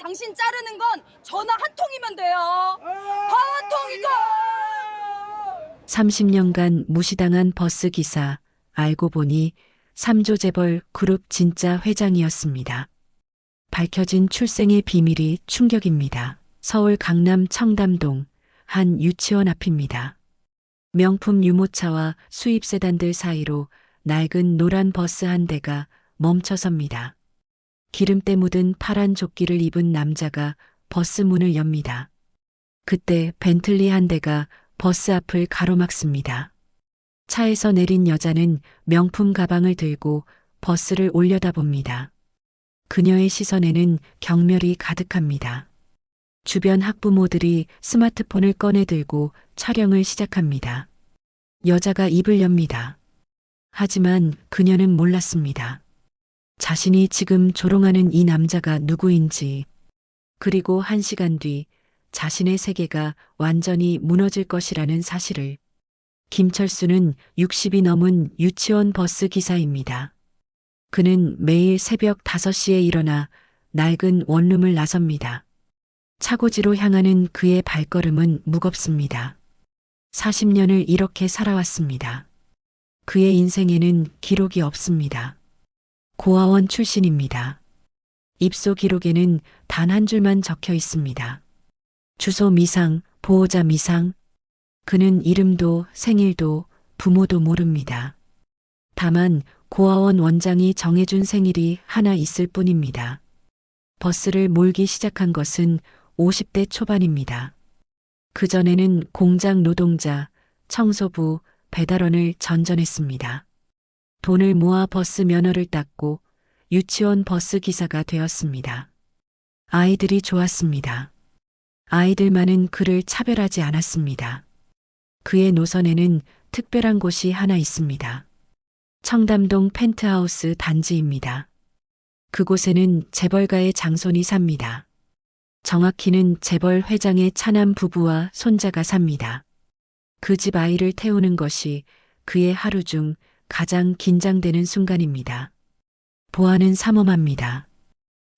당신 자르는 건 전화 한 통이면 돼요. 한 통이고. 30년간 무시당한 버스 기사, 알고 보니 3조 재벌 그룹 진짜 회장이었습니다. 밝혀진 출생의 비밀이 충격입니다. 서울 강남 청담동 한 유치원 앞입니다. 명품 유모차와 수입 세단들 사이로 낡은 노란 버스 한 대가 멈춰섭니다. 기름때 묻은 파란 조끼를 입은 남자가 버스 문을 엽니다. 그때 벤틀리 한 대가 버스 앞을 가로막습니다. 차에서 내린 여자는 명품 가방을 들고 버스를 올려다봅니다. 그녀의 시선에는 경멸이 가득합니다. 주변 학부모들이 스마트폰을 꺼내 들고 촬영을 시작합니다. 여자가 입을 엽니다. 하지만 그녀는 몰랐습니다. 자신이 지금 조롱하는 이 남자가 누구인지, 그리고 1시간 뒤 자신의 세계가 완전히 무너질 것이라는 사실을. 김철수는 60이 넘은 유치원 버스 기사입니다. 그는 매일 새벽 5시에 일어나 낡은 원룸을 나섭니다. 차고지로 향하는 그의 발걸음은 무겁습니다. 40년을 이렇게 살아왔습니다. 그의 인생에는 기록이 없습니다. 고아원 출신입니다. 입소 기록에는 단 한 줄만 적혀 있습니다. 주소 미상, 보호자 미상. 그는 이름도 생일도 부모도 모릅니다. 다만 고아원 원장이 정해준 생일이 하나 있을 뿐입니다. 버스를 몰기 시작한 것은 50대 초반입니다. 그전에는 공장 노동자, 청소부, 배달원을 전전했습니다. 돈을 모아 버스 면허를 땄고 유치원 버스 기사가 되었습니다. 아이들이 좋았습니다. 아이들만은 그를 차별하지 않았습니다. 그의 노선에는 특별한 곳이 하나 있습니다. 청담동 펜트하우스 단지입니다. 그곳에는 재벌가의 장손이 삽니다. 정확히는 재벌 회장의 차남 부부와 손자가 삽니다. 그 집 아이를 태우는 것이 그의 하루 중 가장 긴장되는 순간입니다. 보안은 삼엄합니다.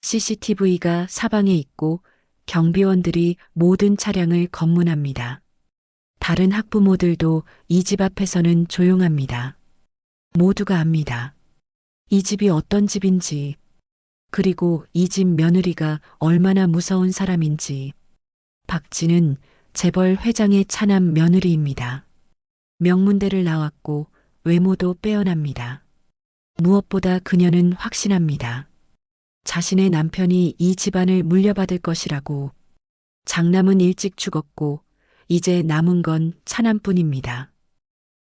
CCTV가 사방에 있고 경비원들이 모든 차량을 검문합니다. 다른 학부모들도 이 집 앞에서는 조용합니다. 모두가 압니다. 이 집이 어떤 집인지, 그리고 이 집 며느리가 얼마나 무서운 사람인지. 박지는 재벌 회장의 차남 며느리입니다. 명문대를 나왔고 외모도 빼어납니다. 무엇보다 그녀는 확신합니다. 자신의 남편이 이 집안을 물려받을 것이라고. 장남은 일찍 죽었고 이제 남은 건 차남뿐입니다.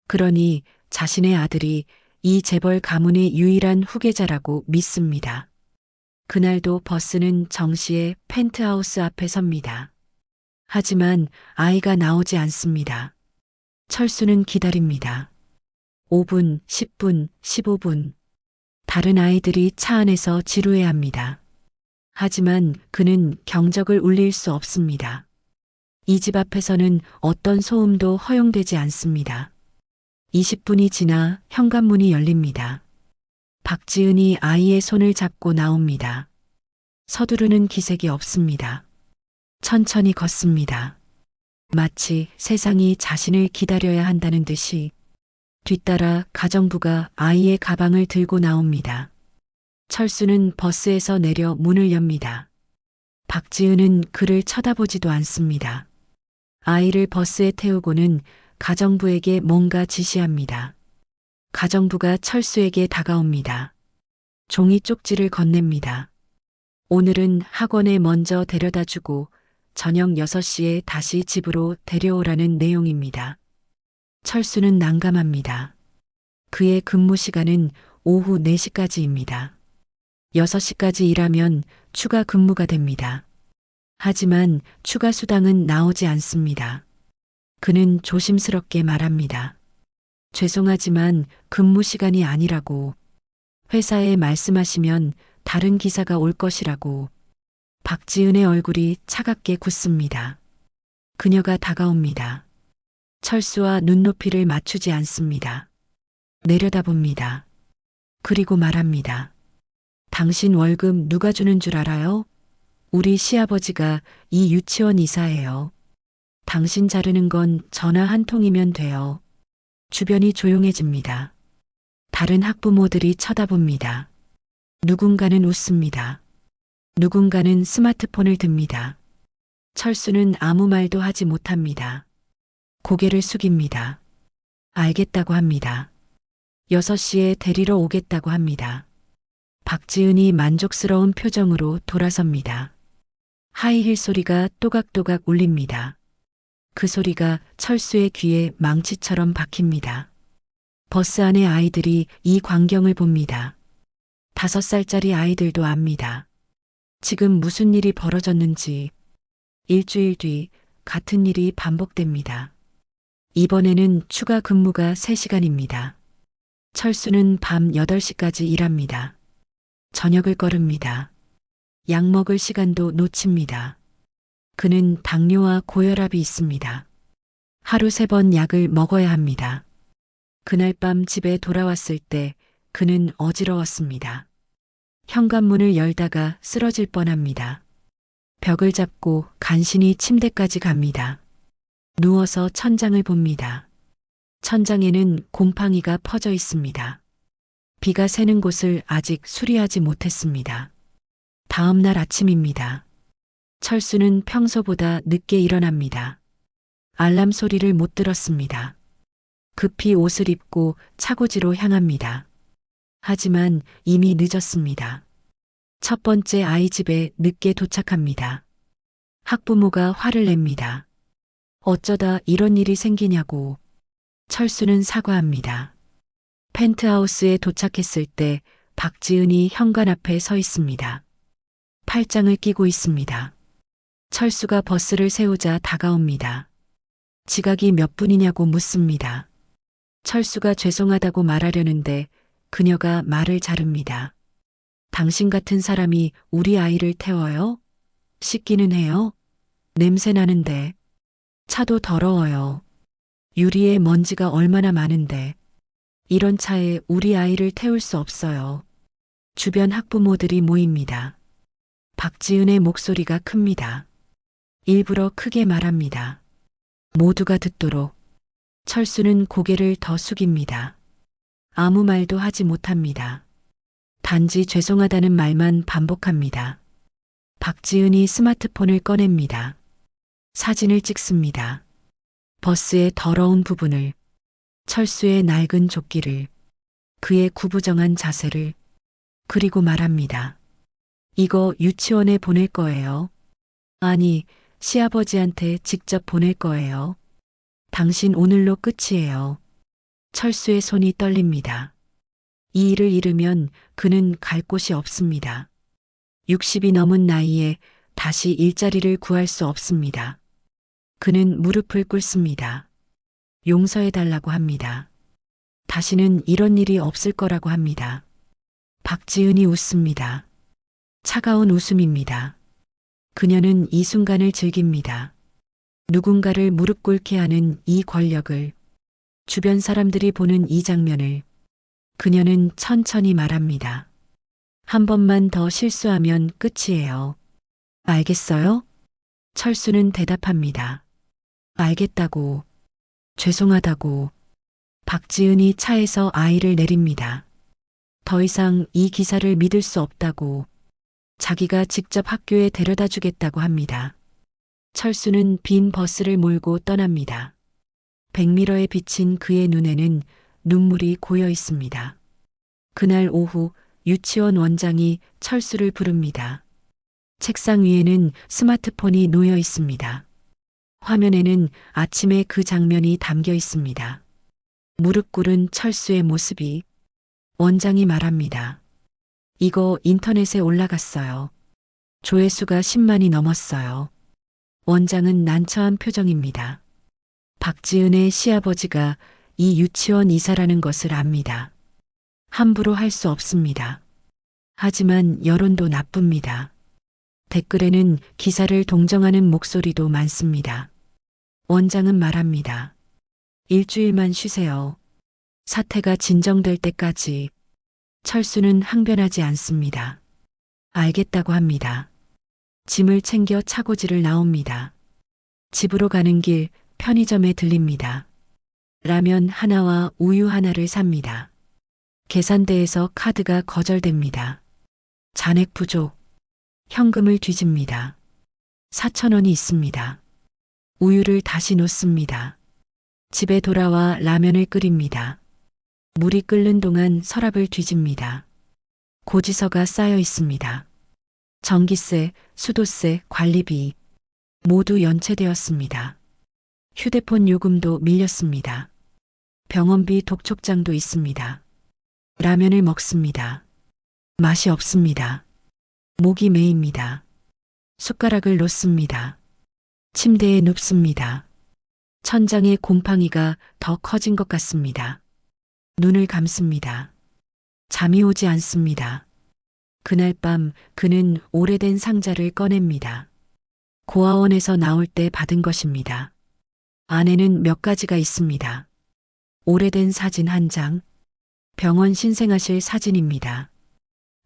그러니 자신의 아들이 이 재벌 가문의 유일한 후계자라고 믿습니다. 그날도 버스는 정시에 펜트하우스 앞에 섭니다. 하지만 아이가 나오지 않습니다. 철수는 기다립니다. 5분, 10분, 15분. 다른 아이들이 차 안에서 지루해합니다. 하지만 그는 경적을 울릴 수 없습니다. 이 집 앞에서는 어떤 소음도 허용되지 않습니다. 20분이 지나 현관문이 열립니다. 박지은이 아이의 손을 잡고 나옵니다. 서두르는 기색이 없습니다. 천천히 걷습니다. 마치 세상이 자신을 기다려야 한다는 듯이. 뒤따라 가정부가 아이의 가방을 들고 나옵니다. 철수는 버스에서 내려 문을 엽니다. 박지은은 그를 쳐다보지도 않습니다. 아이를 버스에 태우고는 가정부에게 뭔가 지시합니다. 가정부가 철수에게 다가옵니다. 종이 쪽지를 건넵니다. 오늘은 학원에 먼저 데려다 주고 저녁 6시에 다시 집으로 데려오라는 내용입니다. 철수는 난감합니다. 그의 근무 시간은 오후 4시까지입니다. 6시까지 일하면 추가 근무가 됩니다. 하지만 추가 수당은 나오지 않습니다. 그는 조심스럽게 말합니다. 죄송하지만 근무 시간이 아니라고. 회사에 말씀하시면 다른 기사가 올 것이라고. 박지은의 얼굴이 차갑게 굳습니다. 그녀가 다가옵니다. 철수와 눈높이를 맞추지 않습니다. 내려다봅니다. 그리고 말합니다. 당신 월급 누가 주는 줄 알아요? 우리 시아버지가 이 유치원 이사예요. 당신 자르는 건 전화 한 통이면 돼요. 주변이 조용해집니다. 다른 학부모들이 쳐다봅니다. 누군가는 웃습니다. 누군가는 스마트폰을 듭니다. 철수는 아무 말도 하지 못합니다. 고개를 숙입니다. 알겠다고 합니다. 6시에 데리러 오겠다고 합니다. 박지은이 만족스러운 표정으로 돌아섭니다. 하이힐 소리가 또각또각 울립니다. 그 소리가 철수의 귀에 망치처럼 박힙니다. 버스 안의 아이들이 이 광경을 봅니다. 5살짜리 아이들도 압니다. 지금 무슨 일이 벌어졌는지. 일주일 뒤 같은 일이 반복됩니다. 이번에는 추가 근무가 3시간입니다. 철수는 밤 8시까지 일합니다. 저녁을 거릅니다. 약 먹을 시간도 놓칩니다. 그는 당뇨와 고혈압이 있습니다. 하루 3번 약을 먹어야 합니다. 그날 밤 집에 돌아왔을 때 그는 어지러웠습니다. 현관문을 열다가 쓰러질 뻔합니다. 벽을 잡고 간신히 침대까지 갑니다. 누워서 천장을 봅니다. 천장에는 곰팡이가 퍼져 있습니다. 비가 새는 곳을 아직 수리하지 못했습니다. 다음 날 아침입니다. 철수는 평소보다 늦게 일어납니다. 알람 소리를 못 들었습니다. 급히 옷을 입고 차고지로 향합니다. 하지만 이미 늦었습니다. 첫 번째 아이 집에 늦게 도착합니다. 학부모가 화를 냅니다. 어쩌다 이런 일이 생기냐고. 철수는 사과합니다. 펜트하우스에 도착했을 때 박지은이 현관 앞에 서 있습니다. 팔짱을 끼고 있습니다. 철수가 버스를 세우자 다가옵니다. 지각이 몇 분이냐고 묻습니다. 철수가 죄송하다고 말하려는데 그녀가 말을 자릅니다. 당신 같은 사람이 우리 아이를 태워요? 씻기는 해요? 냄새 나는데. 차도 더러워요. 유리에 먼지가 얼마나 많은데. 이런 차에 우리 아이를 태울 수 없어요. 주변 학부모들이 모입니다. 박지은의 목소리가 큽니다. 일부러 크게 말합니다. 모두가 듣도록. 철수는 고개를 더 숙입니다. 아무 말도 하지 못합니다. 단지 죄송하다는 말만 반복합니다. 박지은이 스마트폰을 꺼냅니다. 사진을 찍습니다. 버스의 더러운 부분을, 철수의 낡은 조끼를, 그의 구부정한 자세를, 그리고 말합니다. 이거 유치원에 보낼 거예요. 아니, 시아버지한테 직접 보낼 거예요. 당신 오늘로 끝이에요. 철수의 손이 떨립니다. 이 일을 잃으면 그는 갈 곳이 없습니다. 60이 넘은 나이에 다시 일자리를 구할 수 없습니다. 그는 무릎을 꿇습니다. 용서해달라고 합니다. 다시는 이런 일이 없을 거라고 합니다. 박지은이 웃습니다. 차가운 웃음입니다. 그녀는 이 순간을 즐깁니다. 누군가를 무릎 꿇게 하는 이 권력을, 주변 사람들이 보는 이 장면을 그녀는 천천히 말합니다. 한 번만 더 실수하면 끝이에요. 알겠어요? 철수는 대답합니다. 알겠다고. 죄송하다고. 박지은이 차에서 아이를 내립니다. 더 이상 이 기사를 믿을 수 없다고. 자기가 직접 학교에 데려다 주겠다고 합니다. 철수는 빈 버스를 몰고 떠납니다. 백미러에 비친 그의 눈에는 눈물이 고여 있습니다. 그날 오후 유치원 원장이 철수를 부릅니다. 책상 위에는 스마트폰이 놓여 있습니다. 화면에는 아침의 그 장면이 담겨 있습니다. 무릎 꿇은 철수의 모습이. 원장이 말합니다. 이거 인터넷에 올라갔어요. 조회수가 10만이 넘었어요. 원장은 난처한 표정입니다. 박지은의 시아버지가 이 유치원 이사라는 것을 압니다. 함부로 할 수 없습니다. 하지만 여론도 나쁩니다. 댓글에는 기사를 동정하는 목소리도 많습니다. 원장은 말합니다. 일주일만 쉬세요. 사태가 진정될 때까지. 철수는 항변하지 않습니다. 알겠다고 합니다. 짐을 챙겨 차고지를 나옵니다. 집으로 가는 길 편의점에 들립니다. 라면 하나와 우유 하나를 삽니다. 계산대에서 카드가 거절됩니다. 잔액 부족. 현금을 뒤집니다. 4,000원이 있습니다. 우유를 다시 놓습니다. 집에 돌아와 라면을 끓입니다. 물이 끓는 동안 서랍을 뒤집니다. 고지서가 쌓여 있습니다. 전기세, 수도세, 관리비 모두 연체되었습니다. 휴대폰 요금도 밀렸습니다. 병원비 독촉장도 있습니다. 라면을 먹습니다. 맛이 없습니다. 목이 메입니다. 숟가락을 놓습니다. 침대에 눕습니다. 천장에 곰팡이가 더 커진 것 같습니다. 눈을 감습니다. 잠이 오지 않습니다. 그날 밤 그는 오래된 상자를 꺼냅니다. 고아원에서 나올 때 받은 것입니다. 안에는 몇 가지가 있습니다. 오래된 사진 한 장, 병원 신생아실 사진입니다.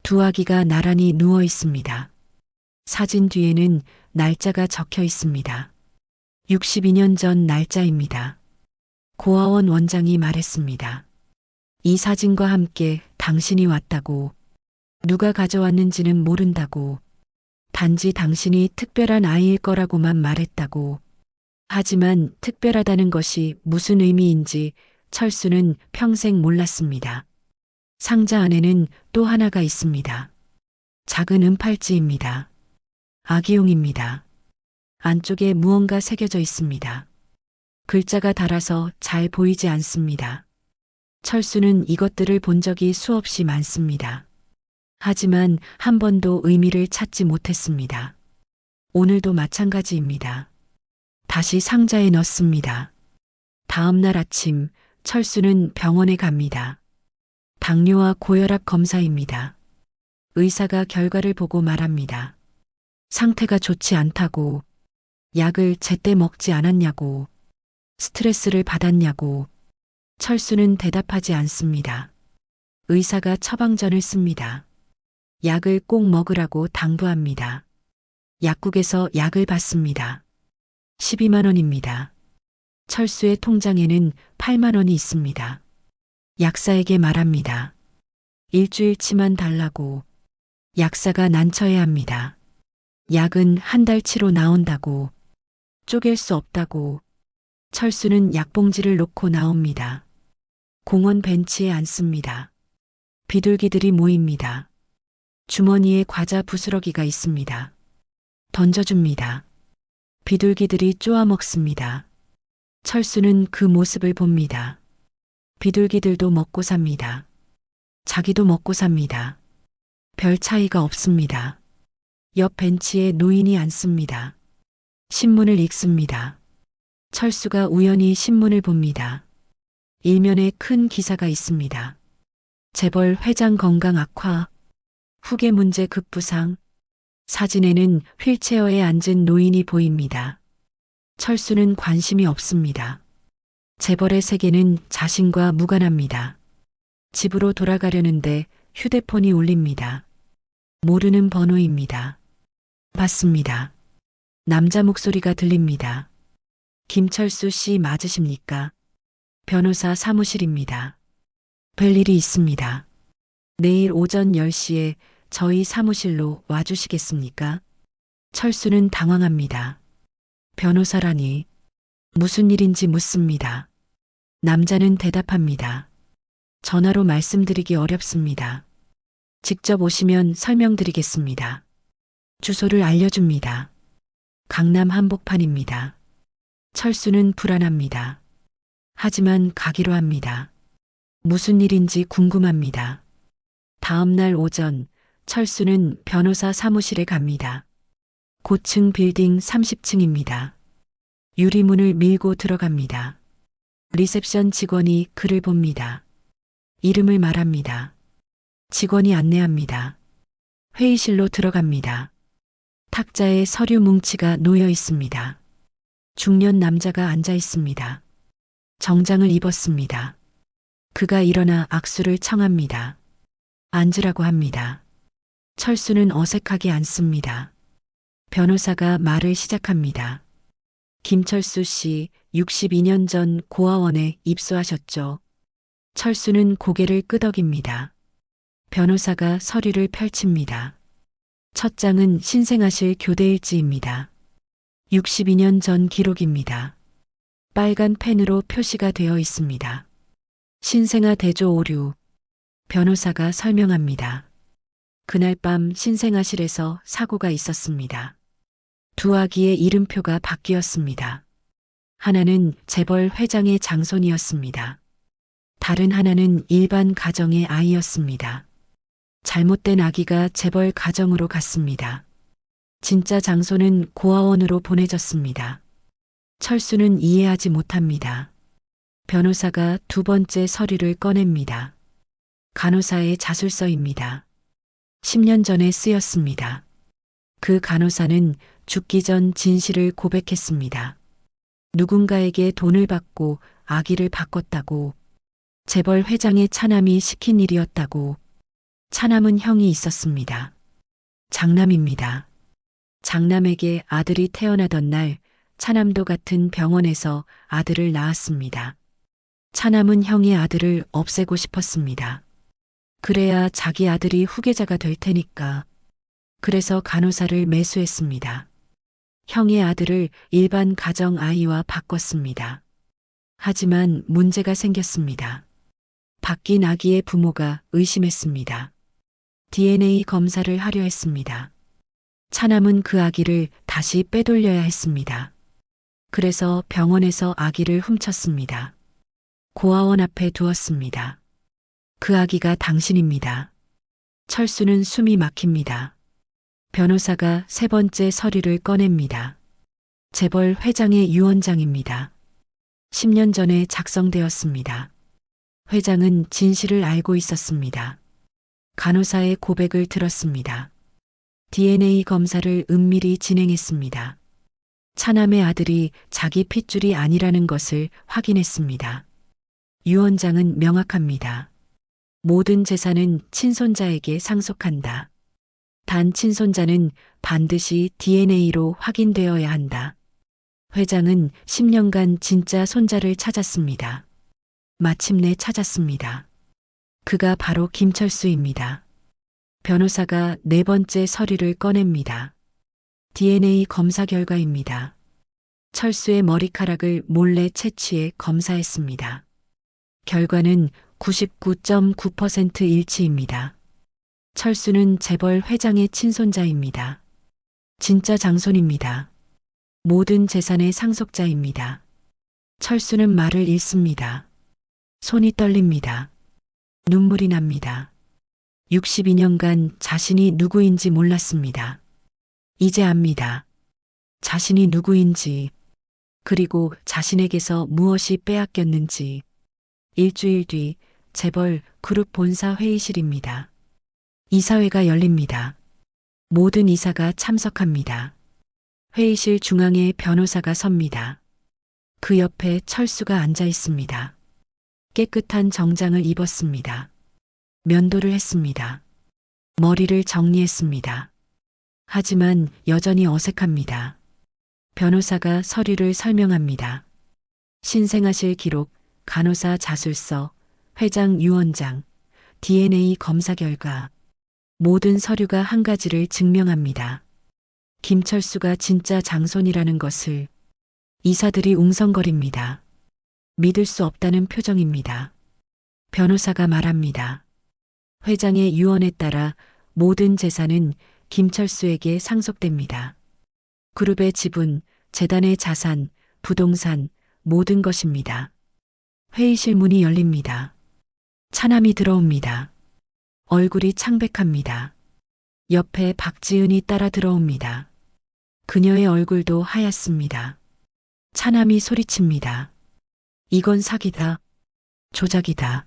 두 아기가 나란히 누워 있습니다. 사진 뒤에는 날짜가 적혀 있습니다. 62년 전 날짜입니다. 고아원 원장이 말했습니다. 이 사진과 함께 당신이 왔다고, 누가 가져왔는지는 모른다고, 단지 당신이 특별한 아이일 거라고만 말했다고. 하지만 특별하다는 것이 무슨 의미인지 철수는 평생 몰랐습니다. 상자 안에는 또 하나가 있습니다. 작은 은팔찌입니다. 아기용입니다. 안쪽에 무언가 새겨져 있습니다. 글자가 달아서 잘 보이지 않습니다. 철수는 이것들을 본 적이 수없이 많습니다. 하지만 한 번도 의미를 찾지 못했습니다. 오늘도 마찬가지입니다. 다시 상자에 넣습니다. 다음 날 아침 철수는 병원에 갑니다. 당뇨와 고혈압 검사입니다. 의사가 결과를 보고 말합니다. 상태가 좋지 않다고, 약을 제때 먹지 않았냐고, 스트레스를 받았냐고. 철수는 대답하지 않습니다. 의사가 처방전을 씁니다. 약을 꼭 먹으라고 당부합니다. 약국에서 약을 받습니다. 12만 원입니다. 철수의 통장에는 8만 원이 있습니다. 약사에게 말합니다. 일주일치만 달라고. 약사가 난처해합니다. 약은 한 달치로 나온다고. 쪼갤 수 없다고. 철수는 약봉지를 놓고 나옵니다. 공원 벤치에 앉습니다. 비둘기들이 모입니다. 주머니에 과자 부스러기가 있습니다. 던져줍니다. 비둘기들이 쪼아 먹습니다. 철수는 그 모습을 봅니다. 비둘기들도 먹고 삽니다. 자기도 먹고 삽니다. 별 차이가 없습니다. 옆 벤치에 노인이 앉습니다. 신문을 읽습니다. 철수가 우연히 신문을 봅니다. 일면에 큰 기사가 있습니다. 재벌 회장 건강 악화, 후계 문제 급부상. 사진에는 휠체어에 앉은 노인이 보입니다. 철수는 관심이 없습니다. 재벌의 세계는 자신과 무관합니다. 집으로 돌아가려는데 휴대폰이 울립니다. 모르는 번호입니다. 받습니다. 남자 목소리가 들립니다. 김철수 씨 맞으십니까? 변호사 사무실입니다. 별일이 있습니다. 내일 오전 10시에 저희 사무실로 와주시겠습니까? 철수는 당황합니다. 변호사라니. 무슨 일인지 묻습니다. 남자는 대답합니다. 전화로 말씀드리기 어렵습니다. 직접 오시면 설명드리겠습니다. 주소를 알려줍니다. 강남 한복판입니다. 철수는 불안합니다. 하지만 가기로 합니다. 무슨 일인지 궁금합니다. 다음 날 오전 철수는 변호사 사무실에 갑니다. 고층 빌딩 30층입니다. 유리문을 밀고 들어갑니다. 리셉션 직원이 그를 봅니다. 이름을 말합니다. 직원이 안내합니다. 회의실로 들어갑니다. 탁자에 서류 뭉치가 놓여 있습니다. 중년 남자가 앉아 있습니다. 정장을 입었습니다. 그가 일어나 악수를 청합니다. 앉으라고 합니다. 철수는 어색하게 앉습니다. 변호사가 말을 시작합니다. 김철수 씨 62년 전 고아원에 입소하셨죠. 철수는 고개를 끄덕입니다. 변호사가 서류를 펼칩니다. 첫 장은 신생아실 교대일지입니다. 62년 전 기록입니다. 빨간 펜으로 표시가 되어 있습니다. 신생아 대조 오류. 변호사가 설명합니다. 그날 밤 신생아실에서 사고가 있었습니다. 두 아기의 이름표가 바뀌었습니다. 하나는 재벌 회장의 장손이었습니다. 다른 하나는 일반 가정의 아이였습니다. 잘못된 아기가 재벌 가정으로 갔습니다. 진짜 장손은 고아원으로 보내졌습니다. 철수는 이해하지 못합니다. 변호사가 두 번째 서류를 꺼냅니다. 간호사의 자술서입니다. 10년 전에 쓰였습니다. 그 간호사는 죽기 전 진실을 고백했습니다. 누군가에게 돈을 받고 아기를 바꿨다고, 재벌 회장의 차남이 시킨 일이었다고. 차남은 형이 있었습니다. 장남입니다. 장남에게 아들이 태어나던 날 차남도 같은 병원에서 아들을 낳았습니다. 차남은 형의 아들을 없애고 싶었습니다. 그래야 자기 아들이 후계자가 될 테니까. 그래서 간호사를 매수했습니다. 형의 아들을 일반 가정 아이와 바꿨습니다. 하지만 문제가 생겼습니다. 바뀐 아기의 부모가 의심했습니다. DNA 검사를 하려 했습니다. 차남은 그 아기를 다시 빼돌려야 했습니다. 그래서 병원에서 아기를 훔쳤습니다. 고아원 앞에 두었습니다. 그 아기가 당신입니다. 철수는 숨이 막힙니다. 변호사가 세 번째 서류를 꺼냅니다. 재벌 회장의 유언장입니다. 10년 전에 작성되었습니다. 회장은 진실을 알고 있었습니다. 간호사의 고백을 들었습니다. DNA 검사를 은밀히 진행했습니다. 차남의 아들이 자기 핏줄이 아니라는 것을 확인했습니다. 유언장은 명확합니다. 모든 재산은 친손자에게 상속한다. 단 친손자는 반드시 DNA로 확인되어야 한다. 회장은 10년간 진짜 손자를 찾았습니다. 마침내 찾았습니다. 그가 바로 김철수입니다. 변호사가 네 번째 서류를 꺼냅니다. DNA 검사 결과입니다. 철수의 머리카락을 몰래 채취해 검사했습니다. 결과는 99.9% 일치입니다. 철수는 재벌 회장의 친손자입니다. 진짜 장손입니다. 모든 재산의 상속자입니다. 철수는 말을 잃습니다. 손이 떨립니다. 눈물이 납니다. 62년간 자신이 누구인지 몰랐습니다. 이제 압니다. 자신이 누구인지, 그리고 자신에게서 무엇이 빼앗겼는지. 일주일 뒤 재벌 그룹 본사 회의실입니다. 이사회가 열립니다. 모든 이사가 참석합니다. 회의실 중앙에 변호사가 섭니다. 그 옆에 철수가 앉아 있습니다. 깨끗한 정장을 입었습니다. 면도를 했습니다. 머리를 정리했습니다. 하지만 여전히 어색합니다. 변호사가 서류를 설명합니다. 신생아실 기록, 간호사 자술서, 회장 유언장, DNA 검사 결과. 모든 서류가 한 가지를 증명합니다. 김철수가 진짜 장손이라는 것을. 이사들이 웅성거립니다. 믿을 수 없다는 표정입니다. 변호사가 말합니다. 회장의 유언에 따라 모든 재산은 김철수에게 상속됩니다. 그룹의 지분, 재단의 자산, 부동산, 모든 것입니다. 회의실 문이 열립니다. 차남이 들어옵니다. 얼굴이 창백합니다. 옆에 박지은이 따라 들어옵니다. 그녀의 얼굴도 하얗습니다. 차남이 소리칩니다. 이건 사기다. 조작이다.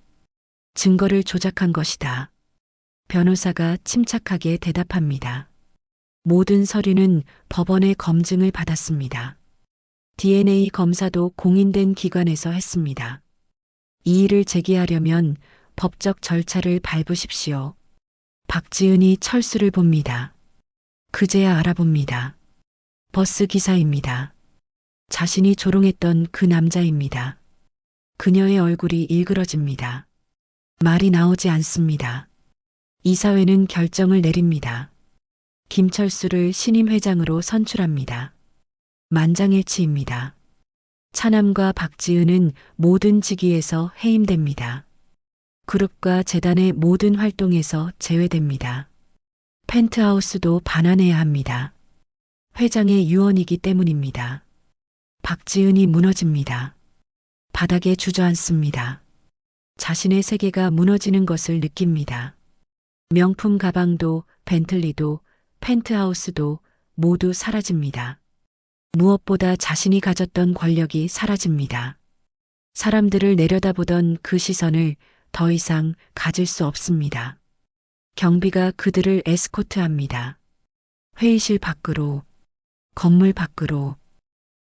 증거를 조작한 것이다. 변호사가 침착하게 대답합니다. 모든 서류는 법원의 검증을 받았습니다. DNA 검사도 공인된 기관에서 했습니다. 이의를 제기하려면 법적 절차를 밟으십시오. 박지은이 철수를 봅니다. 그제야 알아봅니다. 버스 기사입니다. 자신이 조롱했던 그 남자입니다. 그녀의 얼굴이 일그러집니다. 말이 나오지 않습니다. 이사회는 결정을 내립니다. 김철수를 신임 회장으로 선출합니다. 만장일치입니다. 차남과 박지은은 모든 직위에서 해임됩니다. 그룹과 재단의 모든 활동에서 제외됩니다. 펜트하우스도 반환해야 합니다. 회장의 유언이기 때문입니다. 박지은이 무너집니다. 바닥에 주저앉습니다. 자신의 세계가 무너지는 것을 느낍니다. 명품 가방도 벤틀리도 펜트하우스도 모두 사라집니다. 무엇보다 자신이 가졌던 권력이 사라집니다. 사람들을 내려다보던 그 시선을 더 이상 가질 수 없습니다. 경비가 그들을 에스코트합니다. 회의실 밖으로, 건물 밖으로.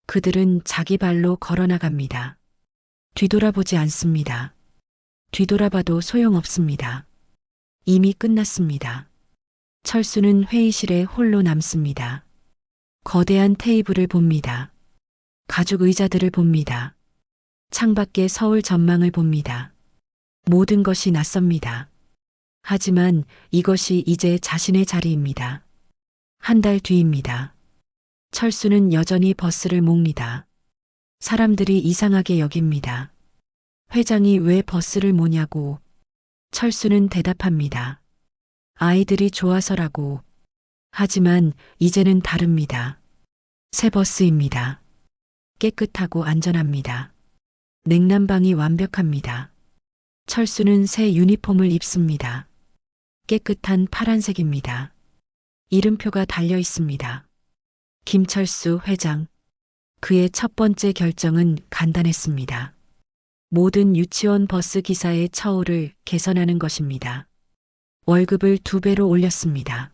그들은 자기 발로 걸어나갑니다. 뒤돌아보지 않습니다. 뒤돌아봐도 소용없습니다. 이미 끝났습니다. 철수는 회의실에 홀로 남습니다. 거대한 테이블을 봅니다. 가죽 의자들을 봅니다. 창밖의 서울 전망을 봅니다. 모든 것이 낯섭니다. 하지만 이것이 이제 자신의 자리입니다. 한 달 뒤입니다. 철수는 여전히 버스를 몹니다. 사람들이 이상하게 여깁니다. 회장이 왜 버스를 모냐고. 철수는 대답합니다. 아이들이 좋아서라고. 하지만 이제는 다릅니다. 새 버스입니다. 깨끗하고 안전합니다. 냉난방이 완벽합니다. 철수는 새 유니폼을 입습니다. 깨끗한 파란색입니다. 이름표가 달려 있습니다. 김철수 회장. 그의 첫 번째 결정은 간단했습니다. 모든 유치원 버스 기사의 처우를 개선하는 것입니다. 월급을 2배로 올렸습니다.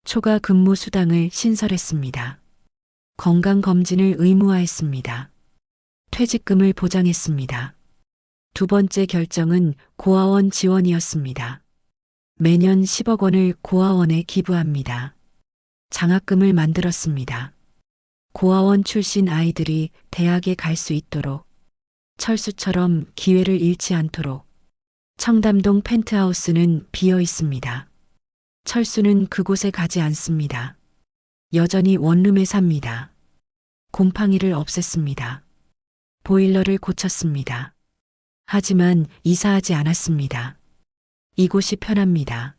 초과 근무 수당을 신설했습니다. 건강검진을 의무화했습니다. 퇴직금을 보장했습니다. 두 번째 결정은 고아원 지원이었습니다. 매년 10억 원을 고아원에 기부합니다. 장학금을 만들었습니다. 고아원 출신 아이들이 대학에 갈 수 있도록, 철수처럼 기회를 잃지 않도록. 청담동 펜트하우스는 비어 있습니다. 철수는 그곳에 가지 않습니다. 여전히 원룸에 삽니다. 곰팡이를 없앴습니다. 보일러를 고쳤습니다. 하지만 이사하지 않았습니다. 이곳이 편합니다.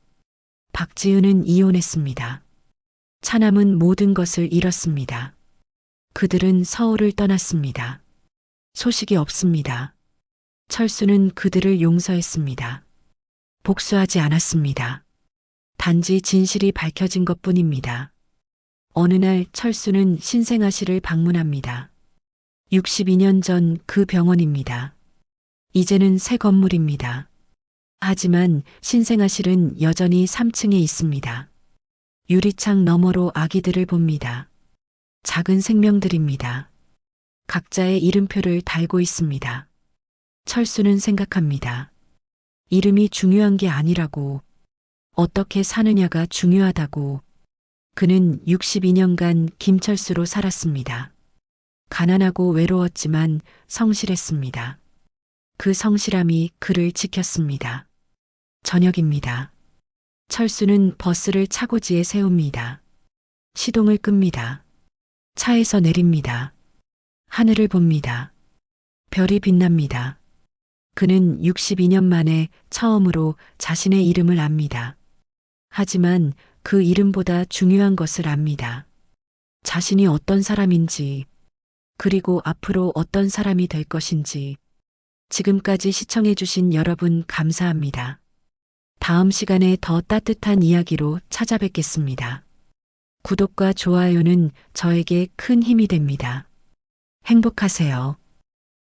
박지은은 이혼했습니다. 차남은 모든 것을 잃었습니다. 그들은 서울을 떠났습니다. 소식이 없습니다. 철수는 그들을 용서했습니다. 복수하지 않았습니다. 단지 진실이 밝혀진 것뿐입니다. 어느 날 철수는 신생아실을 방문합니다. 62년 전 그 병원입니다. 이제는 새 건물입니다. 하지만 신생아실은 여전히 3층에 있습니다. 유리창 너머로 아기들을 봅니다. 작은 생명들입니다. 각자의 이름표를 달고 있습니다. 철수는 생각합니다. 이름이 중요한 게 아니라고. 어떻게 사느냐가 중요하다고. 그는 62년간 김철수로 살았습니다. 가난하고 외로웠지만 성실했습니다. 그 성실함이 그를 지켰습니다. 저녁입니다. 철수는 버스를 차고지에 세웁니다. 시동을 끕니다. 차에서 내립니다. 하늘을 봅니다. 별이 빛납니다. 그는 62년 만에 처음으로 자신의 이름을 압니다. 하지만 그 이름보다 중요한 것을 압니다. 자신이 어떤 사람인지, 그리고 앞으로 어떤 사람이 될 것인지. 지금까지 시청해주신 여러분 감사합니다. 다음 시간에 더 따뜻한 이야기로 찾아뵙겠습니다. 구독과 좋아요는 저에게 큰 힘이 됩니다. 행복하세요.